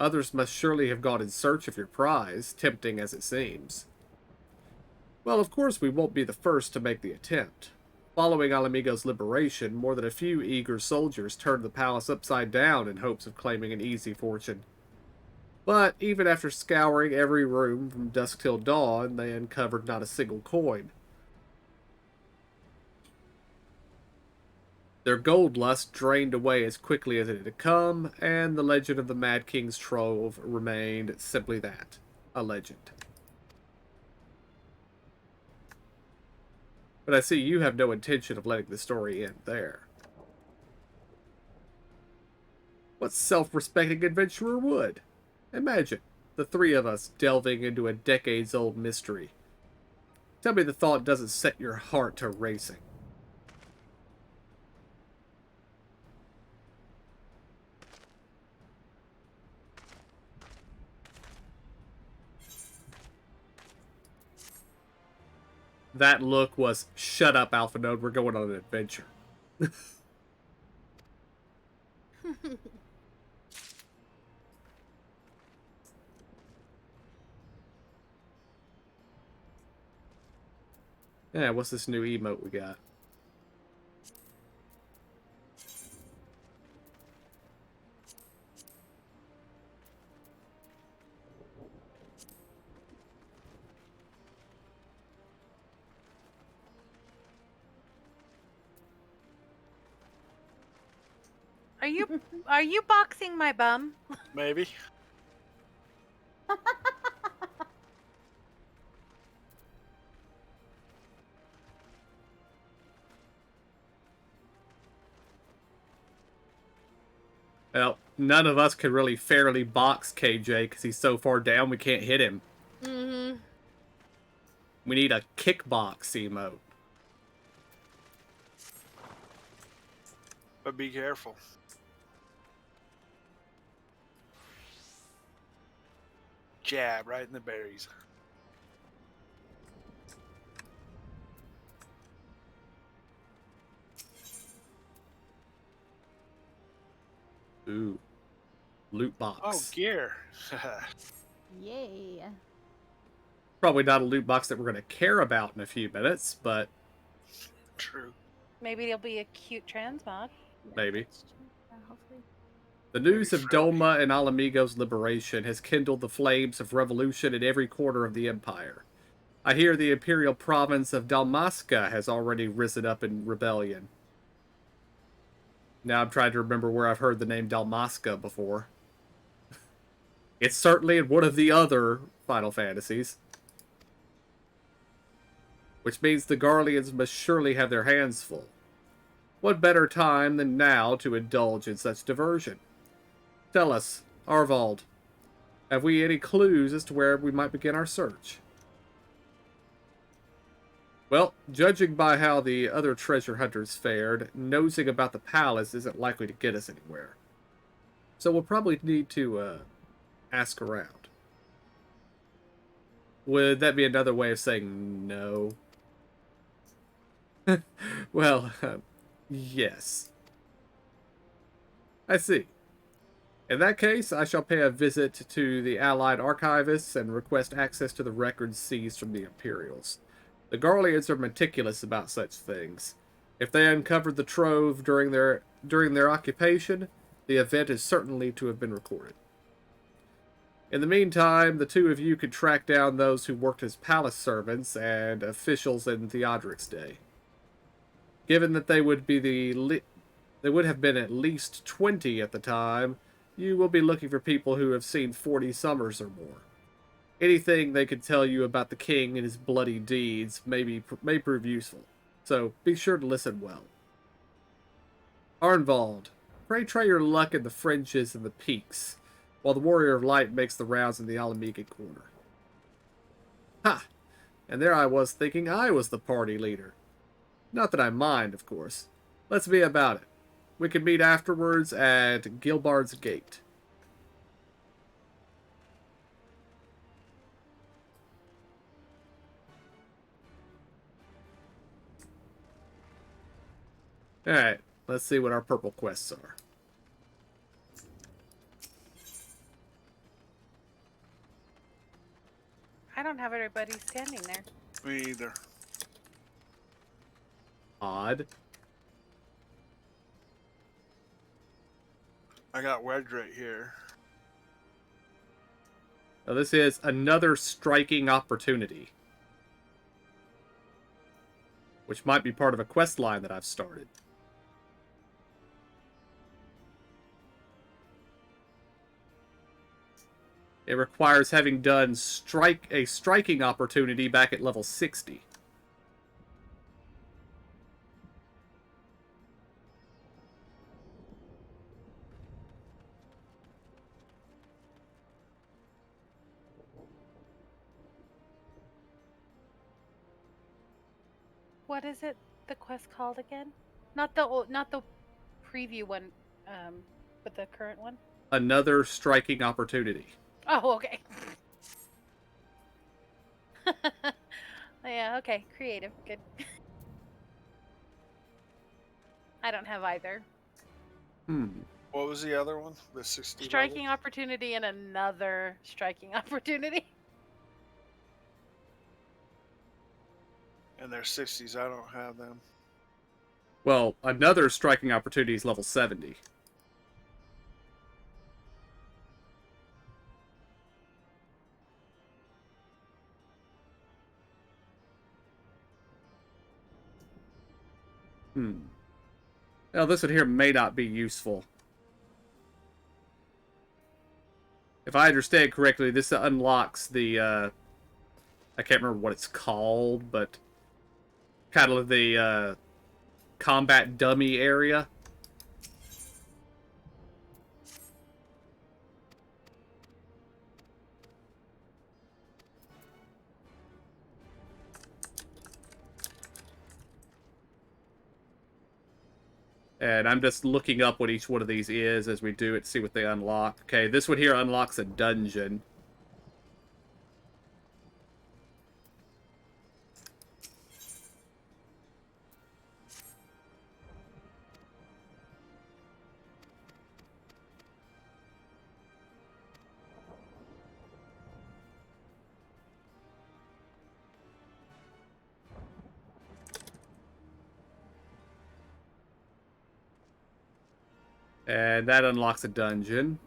Others must surely have gone in search of your prize, tempting as it seems. Well, of course we won't be the first to make the attempt. Following Alamigo's liberation, more than a few eager soldiers turned the palace upside down in hopes of claiming an easy fortune. But even after scouring every room from dusk till dawn, they uncovered not a single coin. Their gold lust drained away as quickly as it had come, and the legend of the Mad King's Trove remained simply that, a legend. But I see you have no intention of letting the story end there. What self-respecting adventurer would? Imagine, the three of us delving into a decades-old mystery. Tell me the thought doesn't set your heart to racing. That look was, shut up, Alpha Node, we're going on an adventure. Yeah, what's this new emote we got? Are you boxing my bum? Maybe. Well, none of us could really fairly box KJ because he's so far down we can't hit him. Mm-hmm. We need a kickbox emote. But be careful. Jab right in the berries. Ooh. Loot box. Oh, gear. Yay. Probably not a loot box that we're going to care about in a few minutes, but... True. Maybe there'll be a cute transmog. Maybe. Hopefully. The news of Doma and Alamigo's liberation has kindled the flames of revolution in every corner of the Empire. I hear the imperial province of Dalmasca has already risen up in rebellion. Now I'm trying to remember where I've heard the name Dalmasca before. It's certainly in one of the other Final Fantasies. Which means the Garleans must surely have their hands full. What better time than now to indulge in such diversion? Tell us, Arvald, have we any clues as to where we might begin our search? Well, judging by how the other treasure hunters fared, nosing about the palace isn't likely to get us anywhere. So we'll probably need to, ask around. Would that be another way of saying no? Well, yes. I see. In that case, I shall pay a visit to the Allied archivists and request access to the records seized from the Imperials. The Garleans are meticulous about such things. If they uncovered the trove during their occupation, the event is certainly to have been recorded. In the meantime, the two of you could track down those who worked as palace servants and officials in Theodoric's day. Given that they would have been at least 20 at the time, you will be looking for people who have seen 40 summers or more. Anything they could tell you about the king and his bloody deeds may prove useful, so be sure to listen well. Arnvald, pray try your luck in the fringes and the peaks, while the Warrior of Light makes the rounds in the Alameda corner. Ha! And there I was thinking I was the party leader. Not that I mind, of course. Let's be about it. We can meet afterwards at Gilbard's Gate. Alright, let's see what our purple quests are. I don't have everybody standing there. Me either. Odd. I got Wedge right here. Now this is another striking opportunity, which might be part of a quest line that I've started. It requires having done a striking opportunity back at level 60. What is it? The quest called again? Not the preview one, but the current one. Another striking opportunity. Oh, okay. Yeah, okay. Creative. Good. I don't have either. What was the other one? The 60 Striking level? opportunity and another striking opportunity. And they're 60s. I don't have them. Well, another striking opportunity is level 70. Now, this one here may not be useful. If I understand correctly, this unlocks the, I can't remember what it's called, but kind of the, combat dummy area. And I'm just looking up what each one of these is as we do it, see what they unlock. Okay, this one here unlocks a dungeon. And that unlocks a dungeon.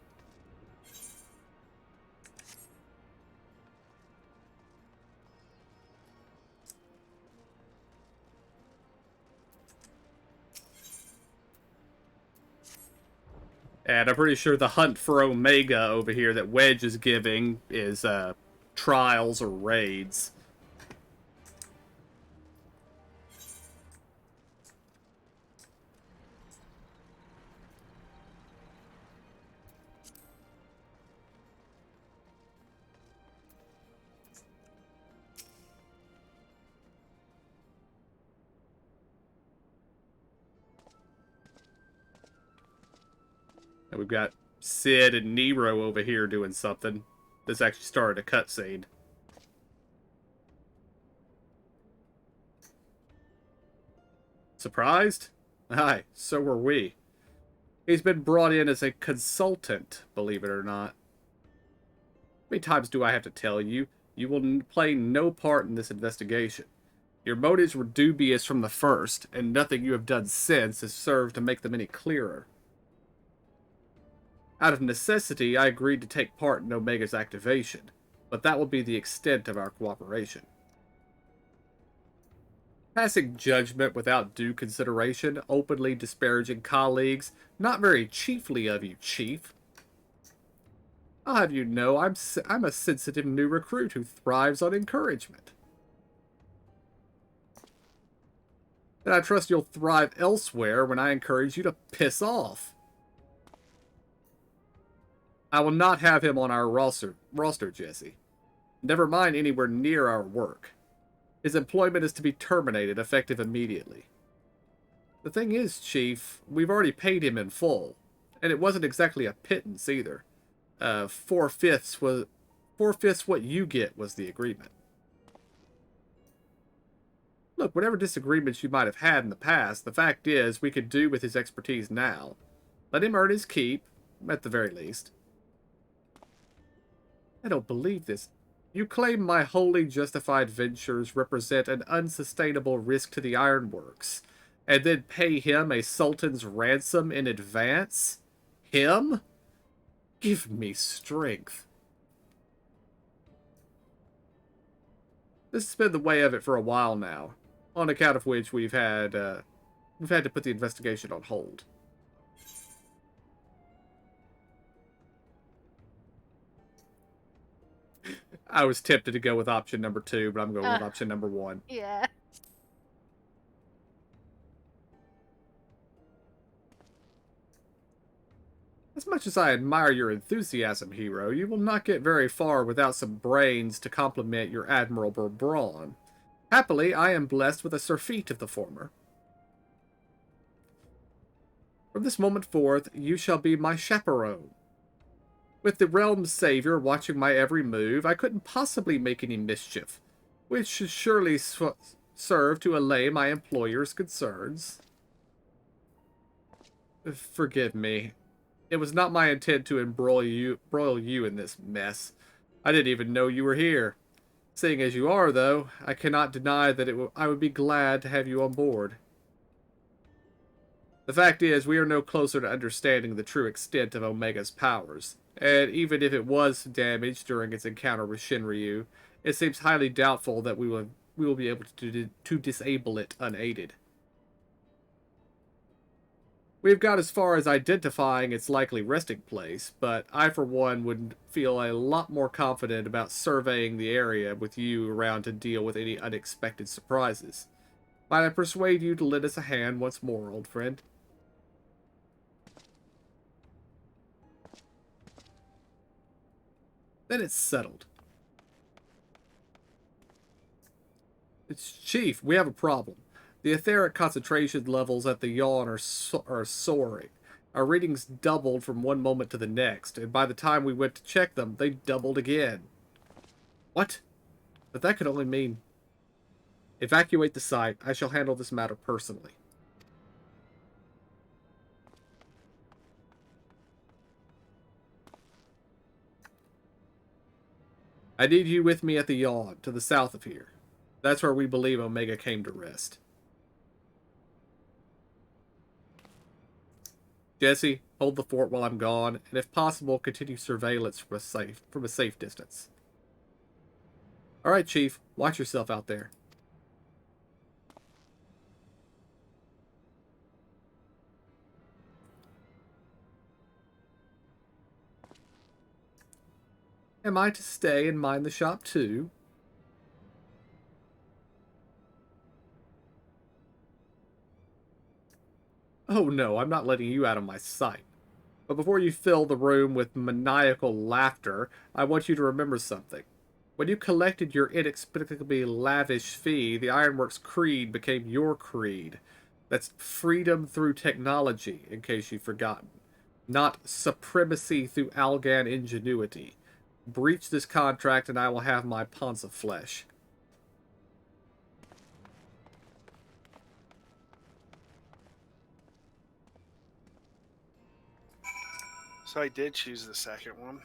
And I'm pretty sure the hunt for Omega over here that Wedge is giving is trials or raids. And we've got Sid and Nero over here doing something. This actually started a cutscene. Surprised? Aye, so were we. He's been brought in as a consultant, believe it or not. How many times do I have to tell you? You will play no part in this investigation. Your motives were dubious from the first, and nothing you have done since has served to make them any clearer. Out of necessity, I agreed to take part in Omega's activation, but that will be the extent of our cooperation. Passing judgment without due consideration, openly disparaging colleagues, not very chiefly of you, Chief. I'll have you know I'm a sensitive new recruit who thrives on encouragement. And I trust you'll thrive elsewhere when I encourage you to piss off. I will not have him on our roster, Jesse. Never mind anywhere near our work. His employment is to be terminated, effective immediately. The thing is, Chief, we've already paid him in full, and it wasn't exactly a pittance either. 4/5 what you get was the agreement. Look, whatever disagreements you might have had in the past, the fact is we could do with his expertise now. Let him earn his keep, at the very least. I don't believe this. You claim my wholly justified ventures represent an unsustainable risk to the ironworks, and then pay him a sultan's ransom in advance? Him? Give me strength. This has been the way of it for a while now, on account of which we've had to put the investigation on hold. I was tempted to go with option number 2, but I'm going with option number 1. Yeah. As much as I admire your enthusiasm, hero, you will not get very far without some brains to complement your admirable brawn. Happily, I am blessed with a surfeit of the former. From this moment forth, you shall be my chaperone. With the realm's savior watching my every move, I couldn't possibly make any mischief, which should surely serve to allay my employer's concerns. Forgive me. It was not my intent to embroil you in this mess. I didn't even know you were here. Seeing as you are, though, I cannot deny that I would be glad to have you on board. The fact is, we are no closer to understanding the true extent of Omega's powers. And even if it was damaged during its encounter with Shinryu, it seems highly doubtful that we will be able to disable it unaided. We've got as far as identifying its likely resting place, but I for one would feel a lot more confident about surveying the area with you around to deal with any unexpected surprises. Might I persuade you to lend us a hand once more, old friend? Then it's settled. It's Chief, we have a problem. The etheric concentration levels at the yawn are soaring. Our readings doubled from one moment to the next, and by the time we went to check them, they doubled again. What? But that could only mean... Evacuate the site. I shall handle this matter personally. I need you with me at the yawn, to the south of here. That's where we believe Omega came to rest. Jesse, hold the fort while I'm gone, and if possible, continue surveillance from a safe distance. Alright, Chief. Watch yourself out there. Am I to stay and mind the shop too? Oh no, I'm not letting you out of my sight. But before you fill the room with maniacal laughter, I want you to remember something. When you collected your inexplicably lavish fee, the Ironworks creed became your creed. That's freedom through technology, in case you've forgotten. Not supremacy through Algan ingenuity. Breach this contract and I will have my Ponza flesh. So I did choose the second one.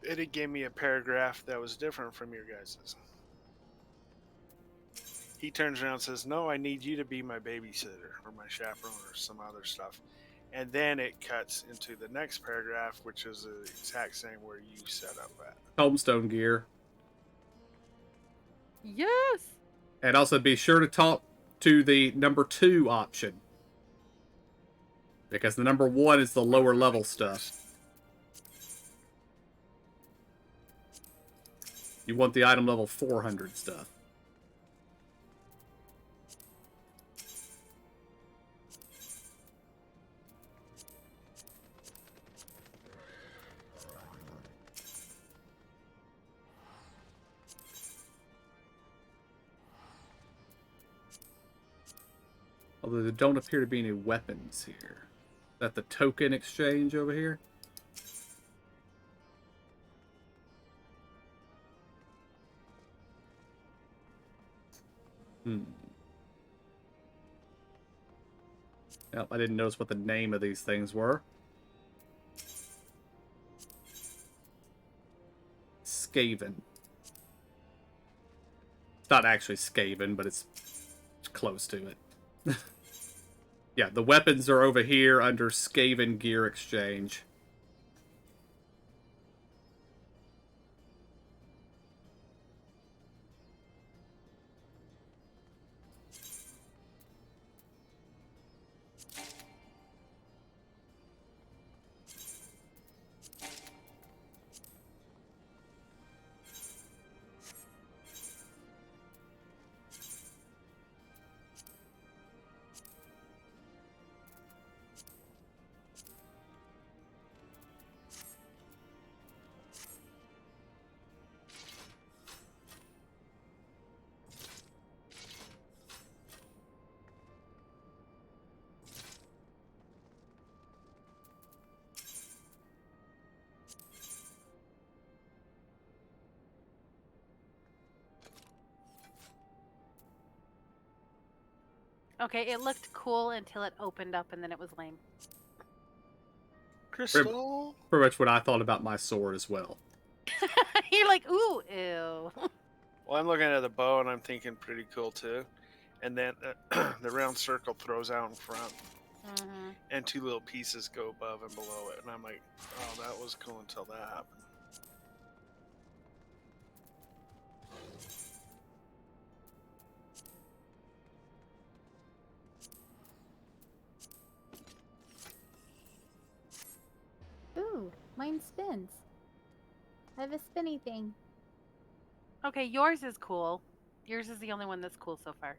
And it gave me a paragraph that was different from your guys's. He turns around and says, "No, I need you to be my babysitter or my chaperone or some other stuff." And then it cuts into the next paragraph, which is the exact same where you set up at. Homestone gear. Yes! And also be sure to talk to the number 2 option. Because the number 1 is the lower level stuff. You want the item level 400 stuff. Although there don't appear to be any weapons here. Is that the token exchange over here? Yep, I didn't notice what the name of these things were. Skaven. It's not actually Skaven, but it's close to it. Yeah, the weapons are over here under Skaven Gear Exchange. Okay, it looked cool until it opened up and then it was lame. Crystal? Pretty much what I thought about my sword as well. You're like, ooh, ew. Well, I'm looking at the bow and I'm thinking pretty cool too. And then the round circle throws out in front. Mm-hmm. And 2 little pieces go above and below it. And I'm like, oh, that was cool until that happened. Ooh, mine spins. I have a spinny thing. Okay, yours is cool. Yours is the only one that's cool so far.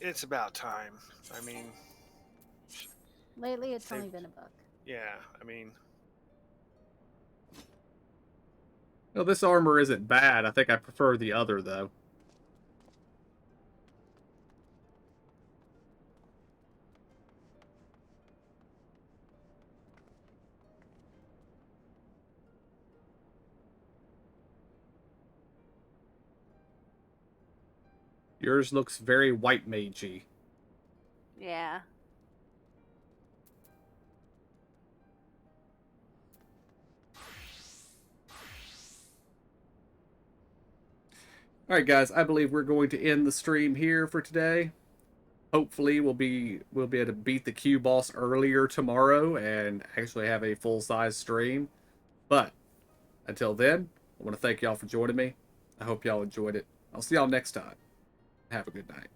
It's about time. I mean... Lately, it's only been a book. Yeah, I mean... Well, this armor isn't bad. I think I prefer the other, though. Yours looks very white magey. Yeah. Alright guys, I believe we're going to end the stream here for today. Hopefully we'll be able to beat the Q boss earlier tomorrow and actually have a full-size stream. But until then, I want to thank y'all for joining me. I hope y'all enjoyed it. I'll see y'all next time. Have a good night.